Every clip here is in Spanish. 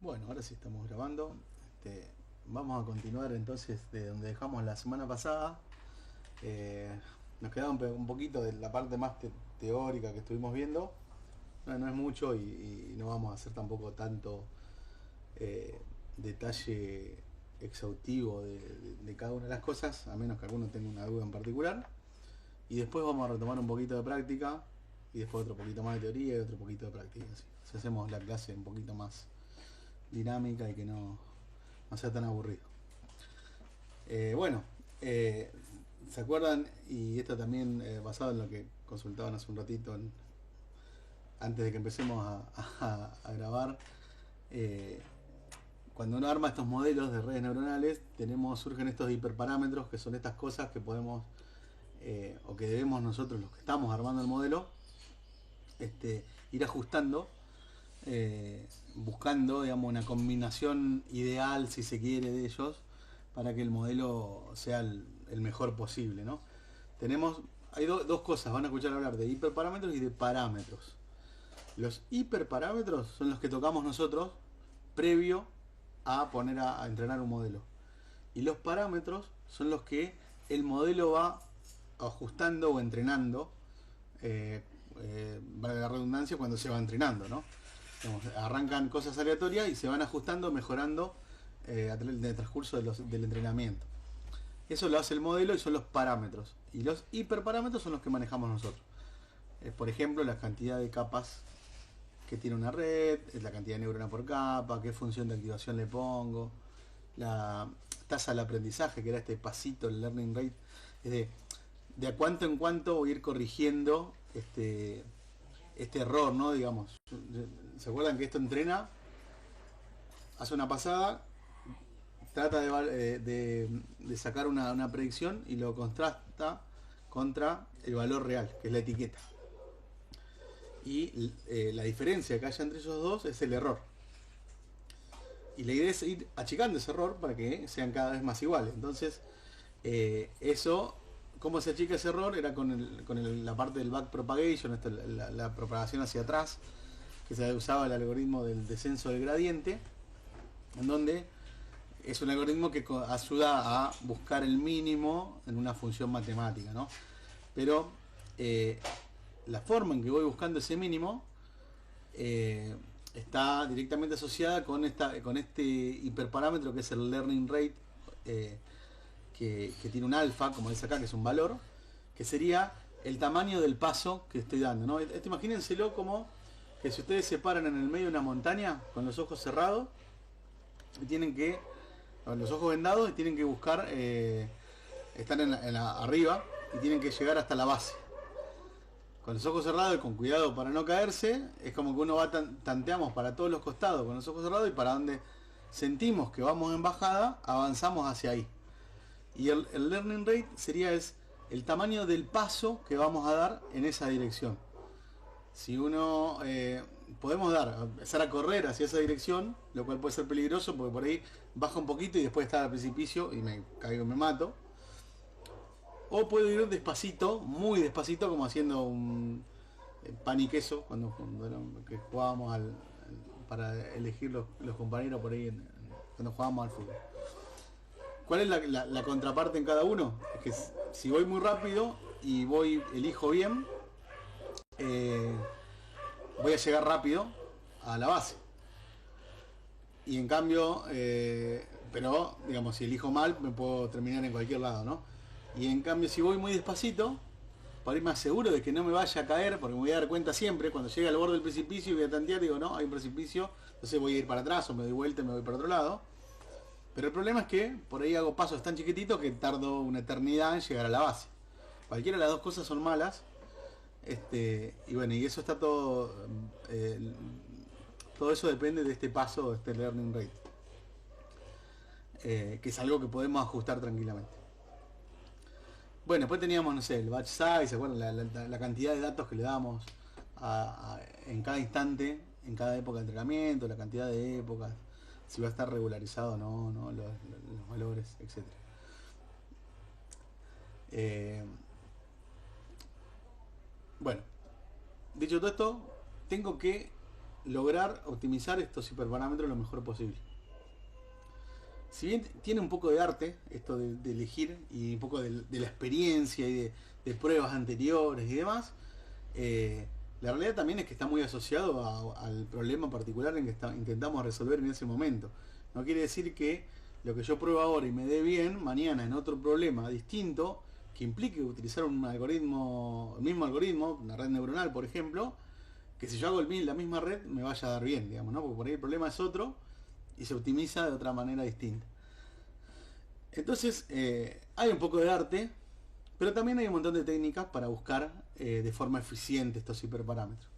Bueno, ahora sí estamos grabando. Vamos a continuar entonces de donde dejamos la semana pasada. Nos quedaba un poquito de la parte más teórica que estuvimos viendo. No, no es mucho y no vamos a hacer tampoco tanto detalle exhaustivo de cada una de las cosas, a menos que alguno tenga una duda en particular. Y después vamos a retomar un poquito de práctica y después otro poquito más de teoría y otro poquito de práctica. Así. Si hacemos la clase un poquito más dinámica y que no sea tan aburrido. Bueno, ¿se acuerdan? Y esto también basado en lo que consultaban hace un ratito antes de que empecemos a grabar. eh, Cuando uno arma estos modelos de redes neuronales, surgen estos hiperparámetros, que son estas cosas que podemos o que debemos nosotros, los que estamos armando el modelo, ir ajustando, buscando, digamos, una combinación ideal, si se quiere, de ellos para que el modelo sea el mejor posible, ¿no? Hay dos cosas, van a escuchar hablar de hiperparámetros y de parámetros. Los hiperparámetros son los que tocamos nosotros previo a poner a entrenar un modelo. Y los parámetros son los que el modelo va ajustando o entrenando, vale la redundancia, cuando se va entrenando, ¿no? Digamos, arrancan cosas aleatorias y se van ajustando, mejorando en el transcurso del entrenamiento. Eso lo hace el modelo y son los parámetros. Y los hiperparámetros son los que manejamos nosotros. Por ejemplo, la cantidad de capas que tiene una red, la cantidad de neuronas por capa, qué función de activación le pongo, la tasa del aprendizaje, que era este pasito, el learning rate, es de a cuánto en cuánto voy a ir corrigiendo este error, ¿no? Digamos. ¿Se acuerdan que esto entrena? Hace una pasada, trata de sacar una predicción y lo contrasta contra el valor real, que es la etiqueta. Y la diferencia que haya entre esos dos es el error. Y la idea es ir achicando ese error para que sean cada vez más iguales. Entonces, eso, ¿cómo se achica ese error? Era con la parte del backpropagation, la propagación hacia atrás, que se usaba el algoritmo del descenso del gradiente, en donde es un algoritmo que ayuda a buscar el mínimo en una función matemática, ¿no? Pero la forma en que voy buscando ese mínimo está directamente asociada con este hiperparámetro que es el learning rate, que tiene un alfa, como dice acá, que es un valor, que sería el tamaño del paso que estoy dando, ¿no? Imagínenselo como que si ustedes se paran en el medio de una montaña con los ojos cerrados y tienen que, con los ojos vendados, y tienen que buscar, están arriba y tienen que llegar hasta la base. Con los ojos cerrados y con cuidado para no caerse, es como que uno va tanteamos para todos los costados con los ojos cerrados y para donde sentimos que vamos en bajada, avanzamos hacia ahí. Y el learning rate sería el tamaño del paso que vamos a dar en esa dirección. Si uno podemos empezar a correr hacia esa dirección, lo cual puede ser peligroso porque por ahí baja un poquito y después está al precipicio y me caigo y me mato. O puedo ir despacito, muy despacito, como haciendo un pan y queso, que jugábamos para elegir los compañeros por ahí cuando jugábamos al fútbol. ¿Cuál es la contraparte en cada uno? Es que si voy muy rápido y elijo bien, eh, voy a llegar rápido a la base. Y en cambio, pero digamos, si elijo mal, me puedo terminar en cualquier lado, ¿no? Y en cambio, si voy muy despacito, para ir más seguro de que no me vaya a caer, porque me voy a dar cuenta siempre, cuando llegue al borde del precipicio y voy a tantear, digo, no, hay un precipicio, entonces voy a ir para atrás o me doy vuelta y me voy para otro lado. Pero el problema es que por ahí hago pasos tan chiquititos que tardo una eternidad en llegar a la base. Cualquiera de las dos cosas son malas. Y bueno, y eso está todo. Todo eso depende de este paso, de este learning rate. Que es algo que podemos ajustar tranquilamente. Bueno, después teníamos, no sé, el batch size, ¿se acuerdan? La cantidad de datos que le damos en cada instante, en cada época de entrenamiento, la cantidad de épocas, si va a estar regularizado o no, los valores, etcétera. Eh, bueno, dicho todo esto, tengo que lograr optimizar estos hiperparámetros lo mejor posible. Si bien tiene un poco de arte esto de elegir y un poco de la experiencia y de pruebas anteriores y demás, la realidad también es que está muy asociado al problema particular en que intentamos resolver en ese momento. No quiere decir que lo que yo pruebo ahora y me dé bien, mañana en otro problema distinto, que implique utilizar un algoritmo, el mismo algoritmo, una red neuronal por ejemplo, que si yo hago la misma red me vaya a dar bien, digamos, ¿no? Porque por ahí el problema es otro y se optimiza de otra manera distinta. Entonces, hay un poco de arte, pero también hay un montón de técnicas para buscar de forma eficiente estos hiperparámetros.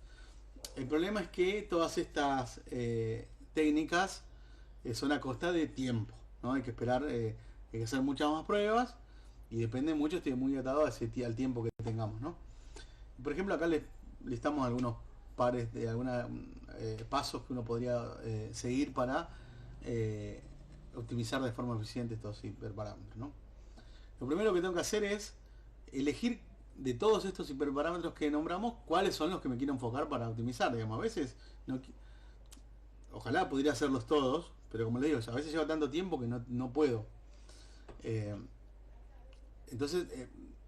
El problema es que todas estas técnicas son a costa de tiempo, ¿no? Hay que esperar, hay que hacer muchas más pruebas y depende mucho, estoy muy atado al tiempo que tengamos, ¿no? Por ejemplo, acá les listamos algunos pares de algunos pasos que uno podría seguir para optimizar de forma eficiente estos hiperparámetros, ¿no? Lo primero que tengo que hacer es elegir de todos estos hiperparámetros que nombramos cuáles son los que me quiero enfocar para optimizar, digamos. A veces ojalá pudiera hacerlos todos, pero como les digo, a veces lleva tanto tiempo que no puedo. Entonces,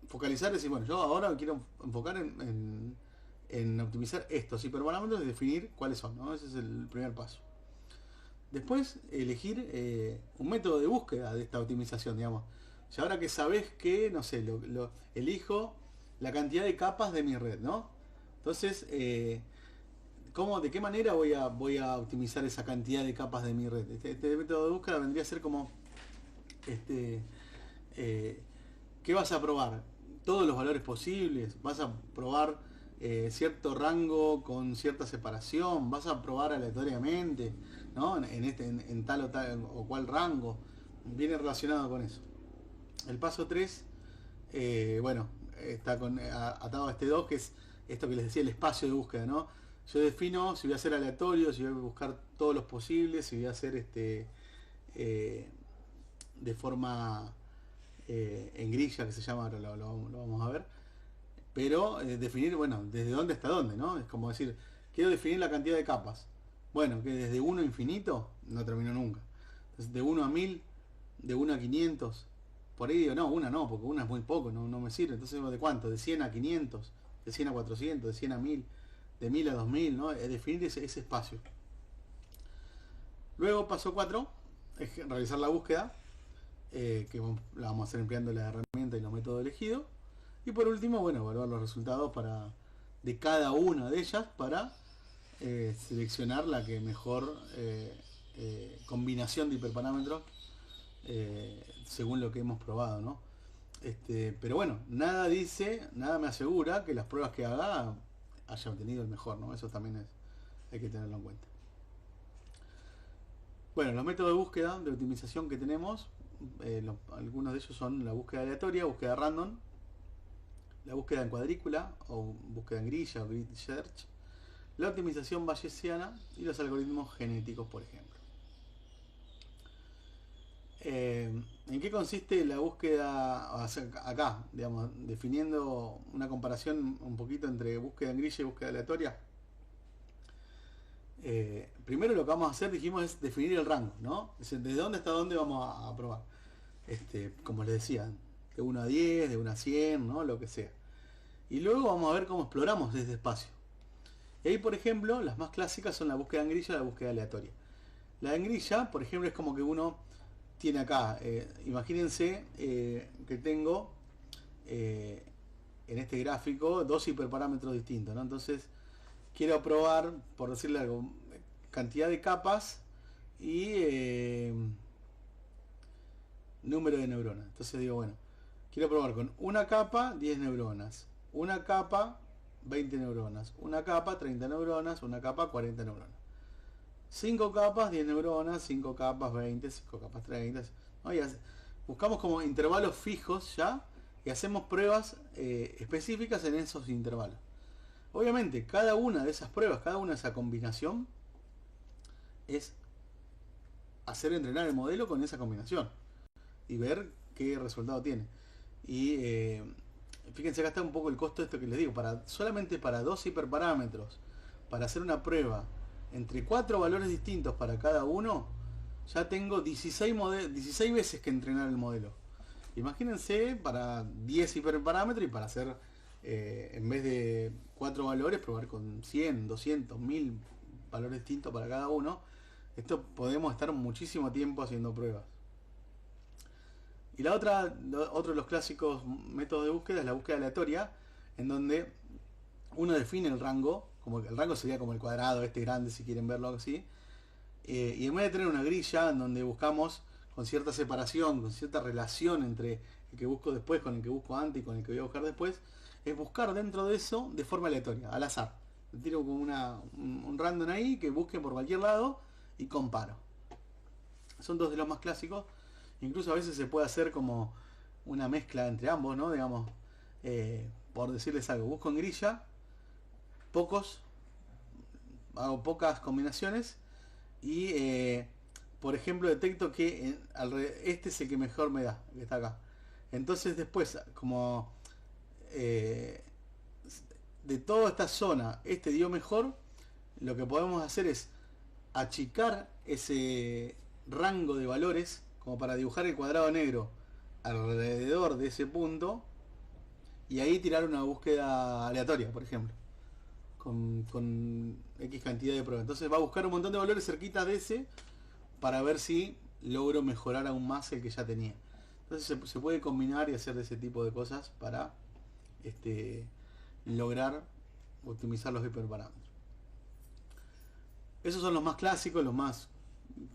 focalizar es decir, bueno, yo ahora me quiero enfocar en optimizar estos hiperparámetros y definir cuáles son, ¿no? Ese es el primer paso. Después, elegir un método de búsqueda de esta optimización, digamos. Y ahora que sabes que, no sé, elijo la cantidad de capas de mi red, ¿no? Entonces, ¿de qué manera voy a optimizar esa cantidad de capas de mi red? Este método de búsqueda vendría a ser como, ¿qué vas a probar? Todos los valores posibles, vas a probar cierto rango con cierta separación, vas a probar aleatoriamente, ¿no? En tal o cual rango, viene relacionado con eso. El paso 3, bueno, está atado a este 2, que es esto que les decía, el espacio de búsqueda, ¿no? Yo defino si voy a hacer aleatorio, si voy a buscar todos los posibles, si voy a hacer de forma en grilla, que se llama, ahora lo vamos a ver. Pero definir, bueno, desde dónde hasta dónde, ¿no? Es como decir, quiero definir la cantidad de capas. Bueno, que desde 1 a infinito no termino nunca. Entonces, de 1 a 1000, de 1 a 500. Por ahí digo, no, una no, porque una es muy poco, no me sirve. Entonces, ¿de cuánto? De 100 a 500, de 100 a 400, de 100 a 1000, de 1000 a 2000, ¿no? Es definir ese espacio. Luego, paso 4, es realizar la búsqueda, que la vamos a hacer empleando la herramienta y los métodos elegidos. Y por último, bueno, evaluar los resultados de cada una de ellas para seleccionar la que mejor combinación de hiperparámetros según lo que hemos probado, ¿no? Pero bueno, nada me asegura que las pruebas que haga haya obtenido el mejor, ¿no? Eso también hay que tenerlo en cuenta. Bueno, los métodos de búsqueda, de optimización que tenemos, algunos de ellos son la búsqueda aleatoria, búsqueda random, la búsqueda en cuadrícula o búsqueda en grilla o grid search, la optimización bayesiana y los algoritmos genéticos, por ejemplo. ¿En qué consiste la búsqueda acá, digamos, definiendo una comparación un poquito entre búsqueda en grilla y búsqueda aleatoria? Primero lo que vamos a hacer, dijimos, es definir el rango, ¿no? Es decir, desde dónde hasta dónde vamos a probar. Como les decía, de 1 a 10, de 1 a 100, ¿no? Lo que sea. Y luego vamos a ver cómo exploramos ese espacio. Y ahí, por ejemplo, las más clásicas son la búsqueda en grilla y la búsqueda aleatoria. La en grilla, por ejemplo, es como que uno tiene acá, imagínense que tengo en este gráfico dos hiperparámetros distintos, ¿no? Entonces, quiero probar, por decirle algo, cantidad de capas y número de neuronas. Entonces digo, bueno, quiero probar con una capa 10 neuronas, una capa 20 neuronas, una capa 30 neuronas, una capa 40 neuronas. 5 capas 10 neuronas, 5 capas 20, 5 capas 30. ¿No? Buscamos como intervalos fijos ya y hacemos pruebas específicas en esos intervalos. Obviamente, cada una de esas pruebas, cada una de esa combinación es hacer entrenar el modelo con esa combinación y ver qué resultado tiene. Y fíjense, acá está un poco el costo de esto que les digo. Solamente para dos hiperparámetros, para hacer una prueba entre 4 valores distintos para cada uno, ya tengo 16 veces que entrenar el modelo. Imagínense para 10 hiperparámetros y para hacer, en vez de 4 valores, probar con 100, 200, 1000 valores distintos para cada uno. Esto podemos estar muchísimo tiempo haciendo pruebas. Y otro de los clásicos métodos de búsqueda es la búsqueda aleatoria, en donde uno define el rango, como que el rango sería como el cuadrado este grande, si quieren verlo así, y en vez de tener una grilla en donde buscamos con cierta separación, con cierta relación entre el que busco después con el que busco antes y con el que voy a buscar después, es buscar dentro de eso de forma aleatoria, al azar. Tiro como un random ahí que busque por cualquier lado y comparo. Son dos de los más clásicos. Incluso a veces se puede hacer como una mezcla entre ambos, ¿no? Digamos, por decirles algo, busco en grilla, hago pocas combinaciones y, por ejemplo, detecto que este es el que mejor me da, que está acá. Entonces después, como de toda esta zona, este dio mejor, lo que podemos hacer es achicar ese rango de valores como para dibujar el cuadrado negro alrededor de ese punto y ahí tirar una búsqueda aleatoria, por ejemplo, con X cantidad de pruebas. Entonces va a buscar un montón de valores cerquitas de ese para ver si logro mejorar aún más el que ya tenía. Entonces se puede combinar y hacer de ese tipo de cosas para lograr optimizar los hiperparámetros. Esos son los más clásicos, los más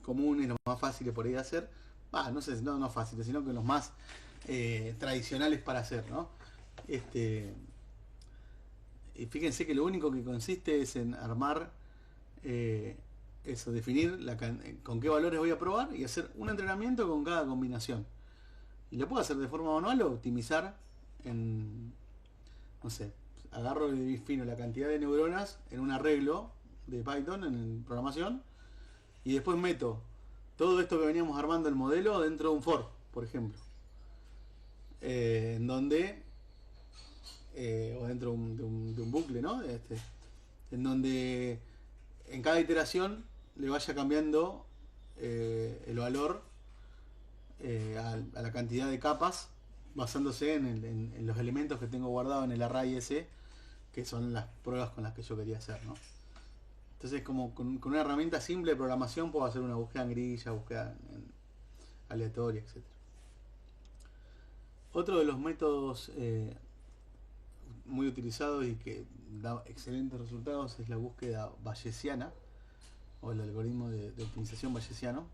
comunes, los más fáciles por ahí de hacer. No fáciles, sino que los más tradicionales para hacer, ¿no? Y fíjense que lo único que consiste es en armar eso, definir con qué valores voy a probar y hacer un entrenamiento con cada combinación. Y lo puedo hacer de forma manual o optimizar en, no sé, agarro y defino la cantidad de neuronas en un arreglo de Python en programación y después meto todo esto que veníamos armando el modelo dentro de un for, por ejemplo, en donde o dentro de un bucle, ¿no? En donde en cada iteración le vaya cambiando el valor a la cantidad de capas basándose en los elementos que tengo guardados en el array ese, que son las pruebas con las que yo quería hacer, ¿no? Entonces, como con una herramienta simple de programación puedo hacer una búsqueda en grilla, búsqueda aleatoria, etc. Otro de los métodos muy utilizados y que da excelentes resultados es la búsqueda bayesiana o el algoritmo de optimización bayesiano,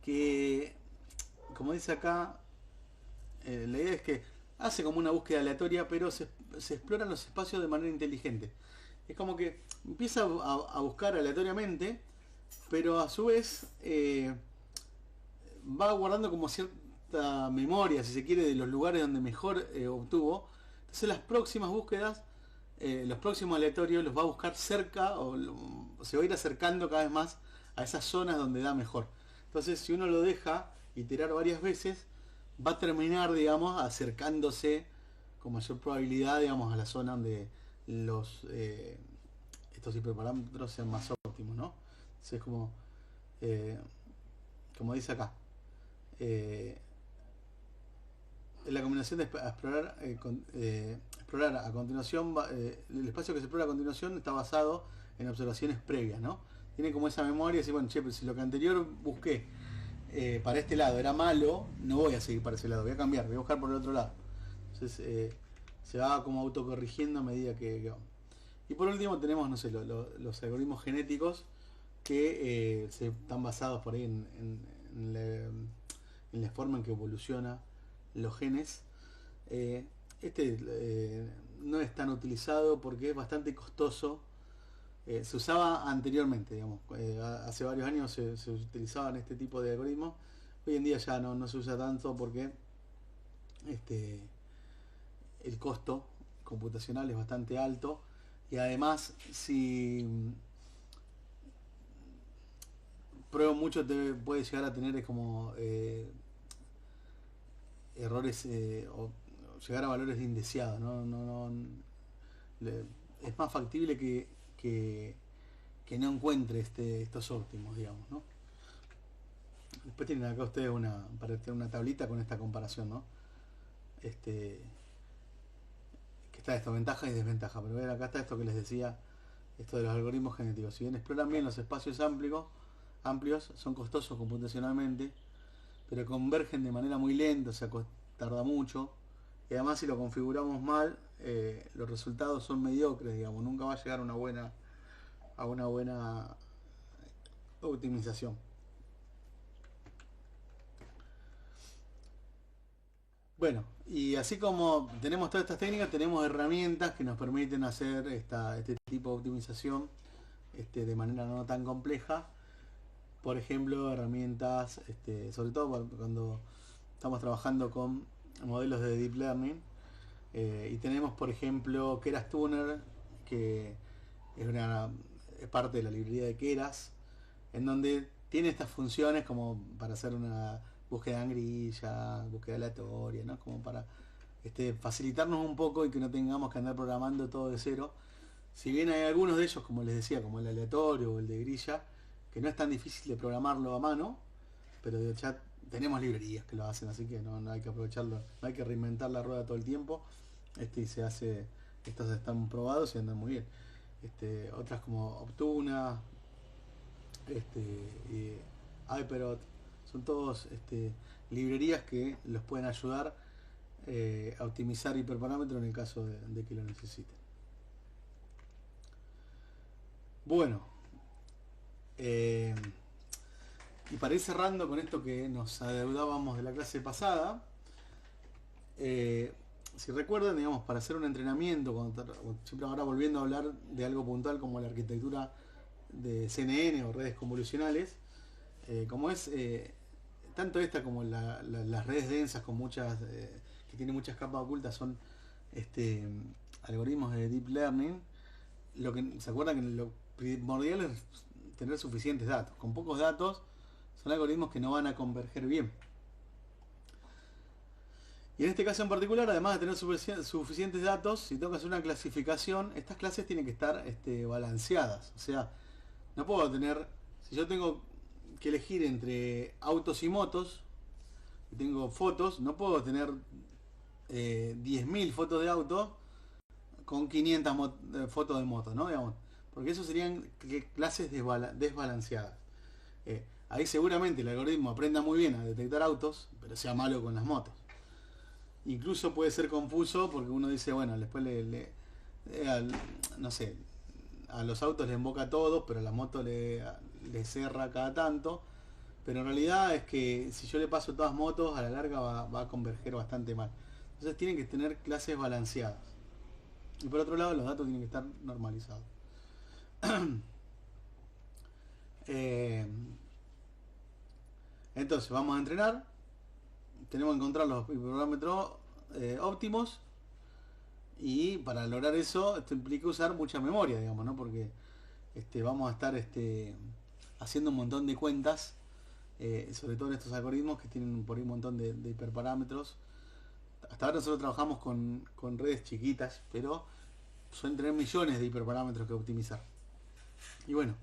que, como dice acá, la idea es que hace como una búsqueda aleatoria, pero se exploran los espacios de manera inteligente. Es como que empieza a buscar aleatoriamente, pero a su vez va guardando como cierta memoria, si se quiere, de los lugares donde mejor obtuvo. Entonces las próximas búsquedas, los próximos aleatorios los va a buscar cerca o se va a ir acercando cada vez más a esas zonas donde da mejor. Entonces si uno lo deja iterar varias veces, va a terminar, digamos, acercándose con mayor probabilidad, digamos, a la zona donde estos hiperparámetros sean más óptimos, ¿no? Entonces como dice acá, la combinación de explorar a continuación, el espacio que se explora a continuación está basado en observaciones previas, ¿no? Tiene como esa memoria y dice, bueno, pero si lo que anterior busqué para este lado era malo, no voy a seguir para ese lado, voy a cambiar, voy a buscar por el otro lado. Entonces se va como autocorrigiendo a medida que va. Y por último tenemos, no sé, los algoritmos genéticos que están basados por ahí en la forma en que evoluciona los genes. No es tan utilizado porque es bastante costoso. Se usaba anteriormente, digamos, hace varios años se utilizaban este tipo de algoritmos. Hoy en día ya no se usa tanto porque el costo computacional es bastante alto y además si pruebo mucho te puede llegar a tener como errores o llegar a valores indeseados, es más factible que que no encuentre estos óptimos, digamos, ¿no? Después tienen acá ustedes para tener una tablita con esta comparación, ¿no? Que está esto, ventaja y desventaja. Pero ver, acá está esto que les decía, esto de los algoritmos genéticos. Si bien exploran bien los espacios amplios, son costosos computacionalmente, pero convergen de manera muy lenta, o sea, tarda mucho. Y además si lo configuramos mal, los resultados son mediocres, digamos, nunca va a llegar a una buena optimización. Bueno, y así como tenemos todas estas técnicas, tenemos herramientas que nos permiten hacer este tipo de optimización de manera no tan compleja. Por ejemplo, herramientas, sobre todo cuando estamos trabajando con modelos de Deep Learning. Y tenemos, por ejemplo, Keras Tuner, que es parte de la librería de Keras, en donde tiene estas funciones como para hacer una búsqueda en grilla, búsqueda aleatoria, ¿no? Como para facilitarnos un poco y que no tengamos que andar programando todo de cero. Si bien hay algunos de ellos, como les decía, como el aleatorio o el de grilla, que no es tan difícil de programarlo a mano, pero ya tenemos librerías que lo hacen, así que no hay que aprovecharlo, no hay que reinventar la rueda todo el tiempo. Estos están probados y andan muy bien. Otras como Optuna, y Hyperot, son todos librerías que los pueden ayudar a optimizar hiperparámetros en el caso de que lo necesiten. Bueno, y para ir cerrando con esto que nos adeudábamos de la clase pasada, si recuerdan, digamos, para hacer un entrenamiento, siempre ahora volviendo a hablar de algo puntual como la arquitectura de CNN o redes convolucionales, como es tanto esta como las redes densas con muchas que tienen muchas capas ocultas, son algoritmos de deep learning. Se acuerdan que lo primordial es tener suficientes datos. Con pocos datos son algoritmos que no van a converger bien. Y en este caso en particular, además de tener suficientes datos, si tengo que hacer una clasificación, estas clases tienen que estar balanceadas. O sea, no puedo tener, si yo tengo que elegir entre autos y motos, y tengo fotos, no puedo tener 10.000 fotos de autos con 500 fotos de motos, ¿no? Digamos, porque eso serían clases desbalanceadas. Ahí seguramente el algoritmo aprenda muy bien a detectar autos, pero sea malo con las motos. Incluso puede ser confuso porque uno dice, bueno, después no sé, a los autos le invoca a todos, pero a la moto le cerra cada tanto. Pero en realidad es que si yo le paso todas motos, a la larga va a converger bastante mal. Entonces tienen que tener clases balanceadas. Y por otro lado, los datos tienen que estar normalizados. Entonces vamos a entrenar. Tenemos que encontrar los hiperparámetros óptimos, y para lograr eso esto implica usar mucha memoria, digamos, ¿no? Porque vamos a estar haciendo un montón de cuentas, sobre todo en estos algoritmos que tienen por ahí un montón de hiperparámetros. Hasta ahora nosotros trabajamos con redes chiquitas, pero suelen tener millones de hiperparámetros que optimizar. Y bueno,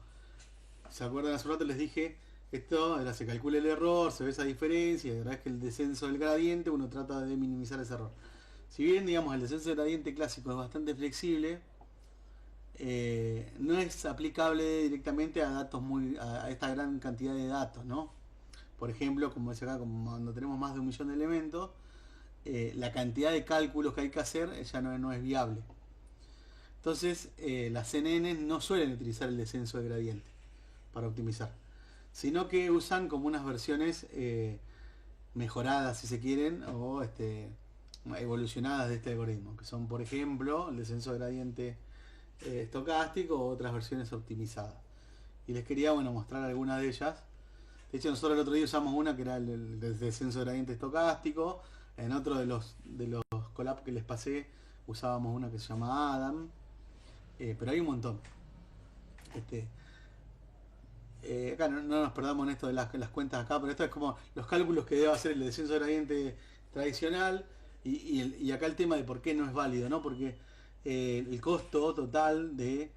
¿se acuerdan? Hace un rato les dije esto, ahora se calcula el error, se ve esa diferencia, y la verdad es que el descenso del gradiente uno trata de minimizar ese error. Si bien, digamos, el descenso del gradiente clásico es bastante flexible, no es aplicable directamente a datos a esta gran cantidad de datos, ¿no? Por ejemplo, como decía acá, como cuando tenemos más de 1.000.000 de elementos, la cantidad de cálculos que hay que hacer ya no es viable. Entonces, las CNN no suelen utilizar el descenso de gradiente para optimizar, sino que usan como unas versiones mejoradas, si se quieren, o evolucionadas de este algoritmo, que son, por ejemplo, el descenso de gradiente estocástico o otras versiones optimizadas. Y les quería, bueno, mostrar algunas de ellas. De hecho, nosotros el otro día usamos una que era el descenso de gradiente estocástico. En otro de los collabs que les pasé usábamos una que se llama Adam. Pero hay un montón. Acá no nos perdamos en esto de las cuentas acá, pero esto es como los cálculos que debe hacer el descenso de gradiente tradicional, y acá el tema de por qué no es válido, ¿no? Porque el costo total de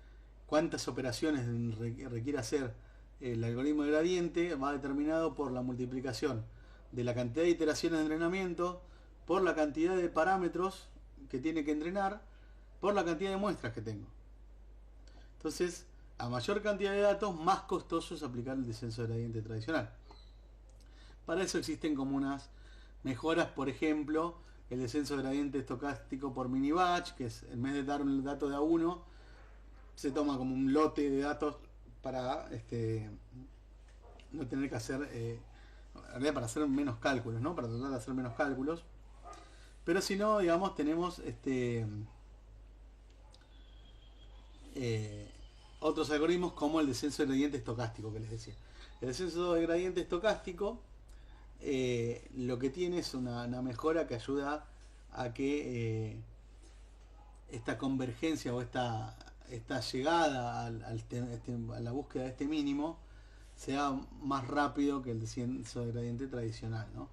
cuántas operaciones requiere hacer el algoritmo de gradiente va determinado por la multiplicación de la cantidad de iteraciones de entrenamiento por la cantidad de parámetros que tiene que entrenar por la cantidad de muestras que tengo. Entonces, a mayor cantidad de datos, más costoso es aplicar el descenso de gradiente tradicional. Para eso existen como unas mejoras, por ejemplo, el descenso de gradiente estocástico por mini batch, que es, en vez de dar un dato de A1, se toma como un lote de datos para no tener que hacer, en realidad para hacer menos cálculos, ¿no? Para tratar de hacer menos cálculos. Pero si no, digamos, tenemos otros algoritmos como el descenso de gradiente estocástico que les decía. El descenso de gradiente estocástico lo que tiene es una mejora que ayuda a que esta convergencia o esta llegada a la búsqueda de este mínimo sea más rápido que el descenso de gradiente tradicional, ¿no?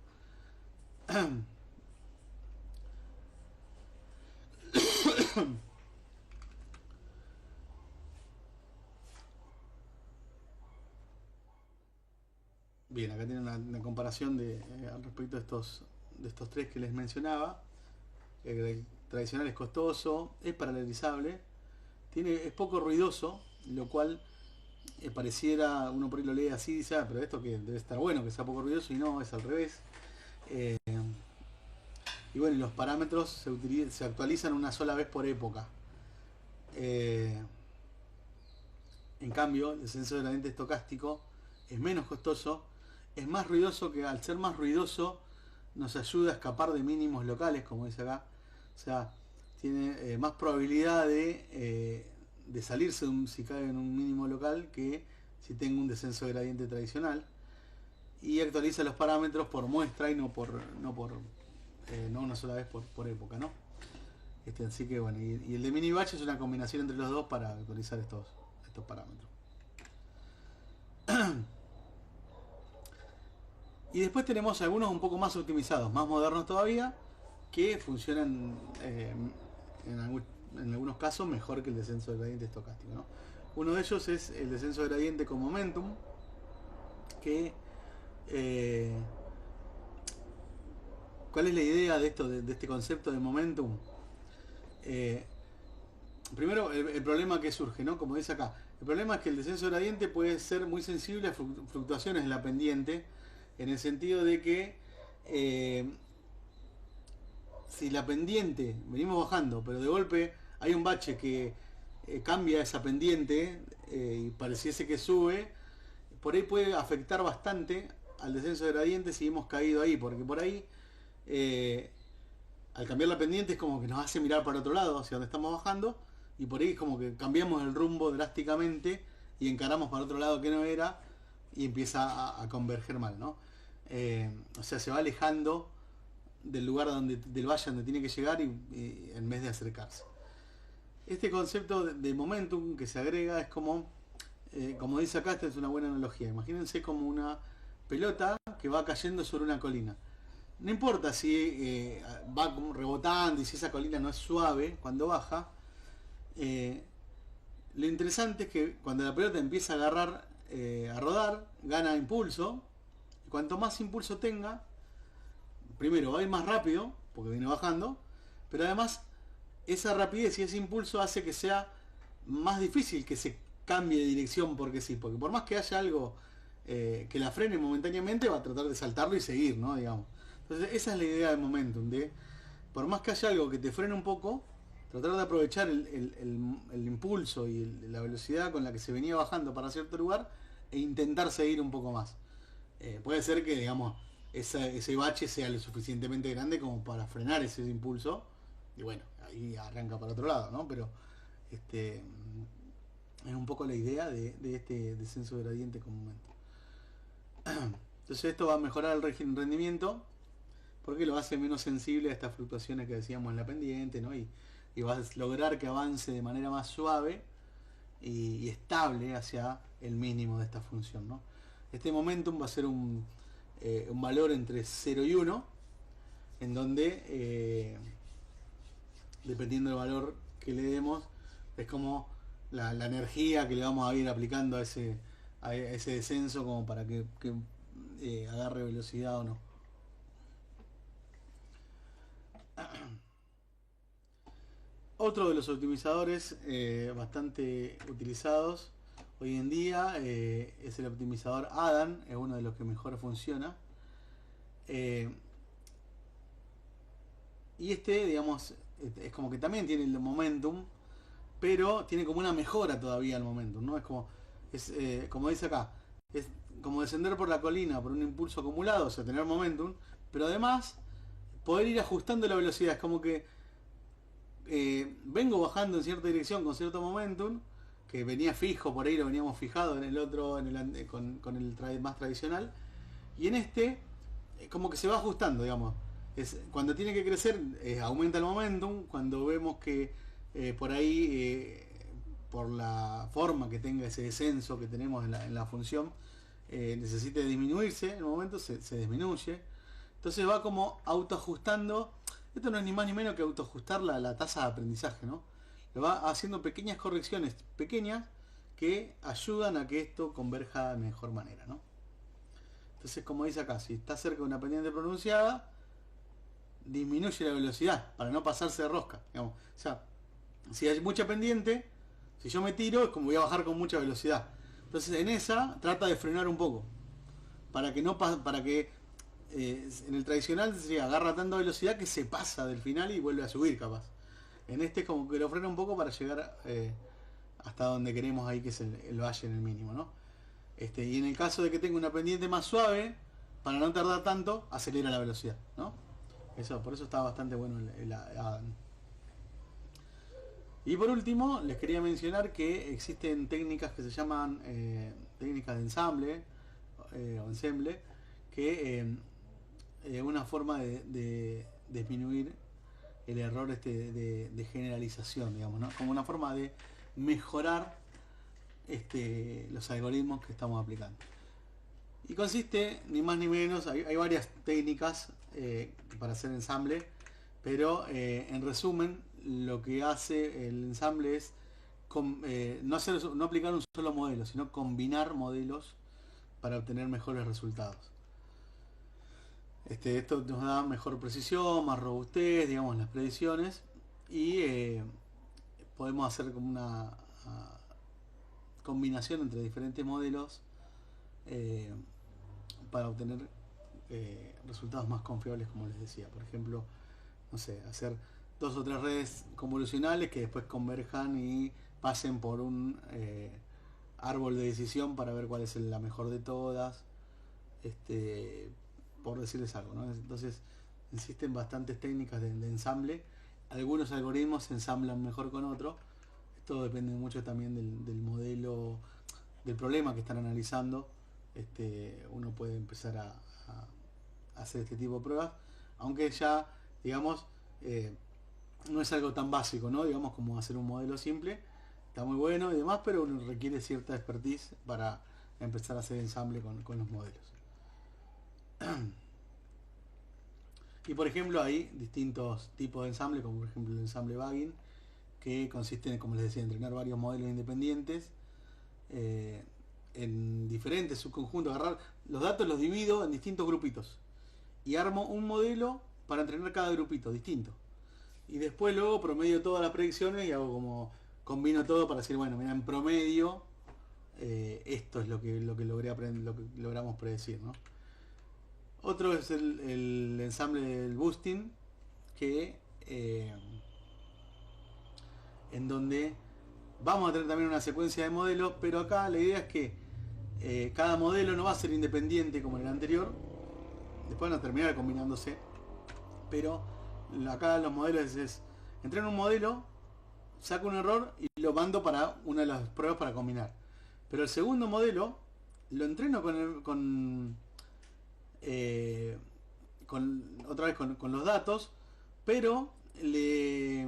Bien, acá tienen una comparación al respecto de estos tres que les mencionaba. El tradicional es costoso, es paralelizable, es poco ruidoso, lo cual pareciera, uno por ahí lo lee así y dice, pero esto que debe estar bueno, que sea poco ruidoso, y no, es al revés. Y bueno, los parámetros se actualizan una sola vez por época. En cambio, el descenso de gradiente estocástico es menos costoso, es más ruidoso, que al ser más ruidoso nos ayuda a escapar de mínimos locales, como dice acá. O sea, tiene más probabilidad de salirse si cae en un mínimo local que si tengo un descenso de gradiente tradicional. Y actualiza los parámetros por muestra y no una sola vez por época, ¿no? Así que bueno, y el de mini batch es una combinación entre los dos para actualizar estos parámetros. Y después tenemos algunos un poco más optimizados, más modernos todavía, que funcionan en algunos casos mejor que el descenso de gradiente estocástico, ¿no? Uno de ellos es el descenso de gradiente con momentum, que ¿cuál es la idea de este concepto de momentum? Primero, el problema que surge, ¿no? Como dice acá, el problema es que el descenso de gradiente puede ser muy sensible a fluctuaciones en la pendiente, en el sentido de que si la pendiente, venimos bajando, pero de golpe hay un bache que cambia esa pendiente y pareciese que sube, por ahí puede afectar bastante al descenso de gradiente si hemos caído ahí, porque por ahí al cambiar la pendiente es como que nos hace mirar para otro lado, hacia donde estamos bajando, y por ahí es como que cambiamos el rumbo drásticamente y encaramos para otro lado que no era, y empieza a converger mal, ¿no? O sea, se va alejando del lugar del valle donde tiene que llegar y en vez de acercarse. Este concepto de momentum que se agrega es como dice acá, esta es una buena analogía. Imagínense como una pelota que va cayendo sobre una colina. No importa si va rebotando y si esa colina no es suave cuando baja. Lo interesante es que cuando la pelota empieza a agarrar, a rodar, gana impulso. Y cuanto más impulso tenga, primero va a ir más rápido, porque viene bajando, pero además esa rapidez y ese impulso hace que sea más difícil que se cambie de dirección porque sí, porque por más que haya algo que la frene momentáneamente, va a tratar de saltarlo y seguir, ¿no? Digamos. Entonces esa es la idea del momentum, de por más que haya algo que te frene un poco, tratar de aprovechar el impulso y la velocidad con la que se venía bajando para cierto lugar e intentar seguir un poco más. Puede ser que, digamos, ese bache sea lo suficientemente grande como para frenar ese impulso y bueno, ahí arranca para otro lado, ¿no? Pero es un poco la idea de este descenso de gradiente con momento. Entonces esto va a mejorar el rendimiento porque lo hace menos sensible a estas fluctuaciones que decíamos en la pendiente, ¿no? Y va a lograr que avance de manera más suave y estable hacia el mínimo de esta función, ¿no? Este momentum va a ser un valor entre 0 y 1, en donde dependiendo del valor que le demos, es como la energía que le vamos a ir aplicando a ese descenso como para que agarre velocidad o no. Otro de los optimizadores bastante utilizados hoy en día es el optimizador Adam, es uno de los que mejor funciona. Y este, digamos, es como que también tiene el momentum, pero tiene como una mejora todavía el momentum, ¿no? Como dice acá, es como descender por la colina por un impulso acumulado, o sea, tener momentum, pero además poder ir ajustando la velocidad. Es como que vengo bajando en cierta dirección con cierto momentum, que venía fijo, por ahí lo veníamos fijado en el otro, con el más tradicional, y en este, como que se va ajustando, digamos. Cuando tiene que crecer, aumenta el momentum. Cuando vemos que por ahí, por la forma que tenga ese descenso que tenemos en la función, necesite disminuirse, en el momento se disminuye. Entonces va como autoajustando. Esto no es ni más ni menos que autoajustar la tasa de aprendizaje, ¿no? Lo va haciendo pequeñas correcciones pequeñas que ayudan a que esto converja de mejor manera, ¿no? Entonces, como dice acá, si está cerca de una pendiente pronunciada, disminuye la velocidad para no pasarse de rosca, digamos. O sea, si hay mucha pendiente, si yo me tiro, es como voy a bajar con mucha velocidad. Entonces, en esa trata de frenar un poco para que no para que en el tradicional se agarra tanta velocidad que se pasa del final y vuelve a subir, capaz. En este es como que lo frena un poco para llegar hasta donde queremos ahí, que es el valle en el mínimo, ¿no? Y en el caso de que tenga una pendiente más suave, para no tardar tanto, acelera la velocidad, ¿no? Por eso está bastante bueno el Adam. Y por último, les quería mencionar que existen técnicas que se llaman técnicas de ensamble o ensemble, que una forma de disminuir el error de generalización, digamos, ¿no? Como una forma de mejorar los algoritmos que estamos aplicando. Y consiste, ni más ni menos, hay varias técnicas para hacer ensamble, pero en resumen, lo que hace el ensamble es no aplicar un solo modelo, sino combinar modelos para obtener mejores resultados. Esto nos da mejor precisión, más robustez, digamos, en las predicciones, y podemos hacer como una combinación entre diferentes modelos eh, para obtener resultados más confiables, como les decía. Por ejemplo, no sé, hacer 2 o 3 redes convolucionales que después converjan y pasen por un árbol de decisión para ver cuál es la mejor de todas, por decirles algo, ¿no? Entonces existen bastantes técnicas de ensamble. Algunos algoritmos se ensamblan mejor con otros. Esto depende mucho también del modelo, del problema que están analizando. Uno puede empezar a hacer este tipo de pruebas, aunque ya, digamos, no es algo tan básico, ¿no? Digamos, como hacer un modelo simple. Está muy bueno y demás, pero uno requiere cierta expertise para empezar a hacer ensamble con los modelos. Y por ejemplo hay distintos tipos de ensamble, como por ejemplo el ensamble Bagging, que consiste en, como les decía, entrenar varios modelos independientes en diferentes subconjuntos. Agarrar los datos, los divido en distintos grupitos y armo un modelo para entrenar cada grupito distinto. Y después luego promedio todas las predicciones y hago como combino todo para decir, bueno, mira, en promedio esto es lo que logré aprender, lo que logramos predecir, ¿no? Otro es el ensamble del boosting, que en donde vamos a tener también una secuencia de modelos, pero acá la idea es que cada modelo no va a ser independiente como en el anterior. Después van a terminar combinándose, pero acá los modelos entreno un modelo, saco un error y lo mando para una de las pruebas para combinar. Pero el segundo modelo lo entreno otra vez con los datos, pero le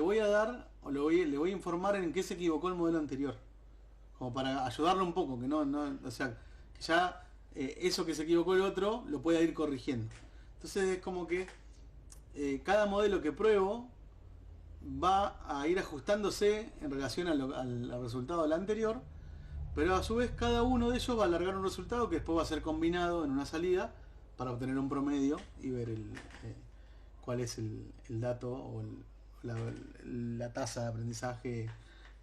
voy a dar, o le voy a informar en qué se equivocó el modelo anterior, como para ayudarlo un poco, que o sea, que ya eso que se equivocó el otro lo pueda ir corrigiendo. Entonces es como que cada modelo que pruebo va a ir ajustándose en relación al resultado del anterior, pero a su vez cada uno de ellos va a alargar un resultado que después va a ser combinado en una salida para obtener un promedio y ver cuál es el dato o la tasa de aprendizaje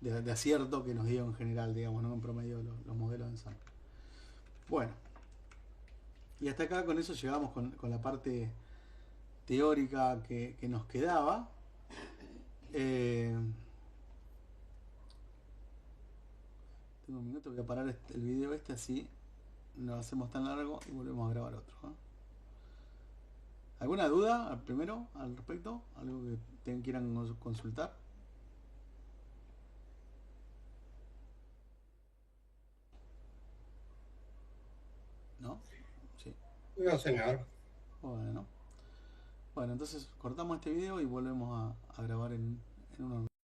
de acierto que nos dio en general, digamos, ¿no? En promedio los modelos de ensamble. Bueno, y hasta acá con eso llegamos con la parte teórica que nos quedaba. Tengo un minuto, voy a parar el video así no lo hacemos tan largo y volvemos a grabar otro. ¿Alguna duda primero al respecto? ¿Algo que quieran consultar? ¿No? Sí. No, señor. Bueno. Bueno, entonces cortamos este video y volvemos a grabar en unos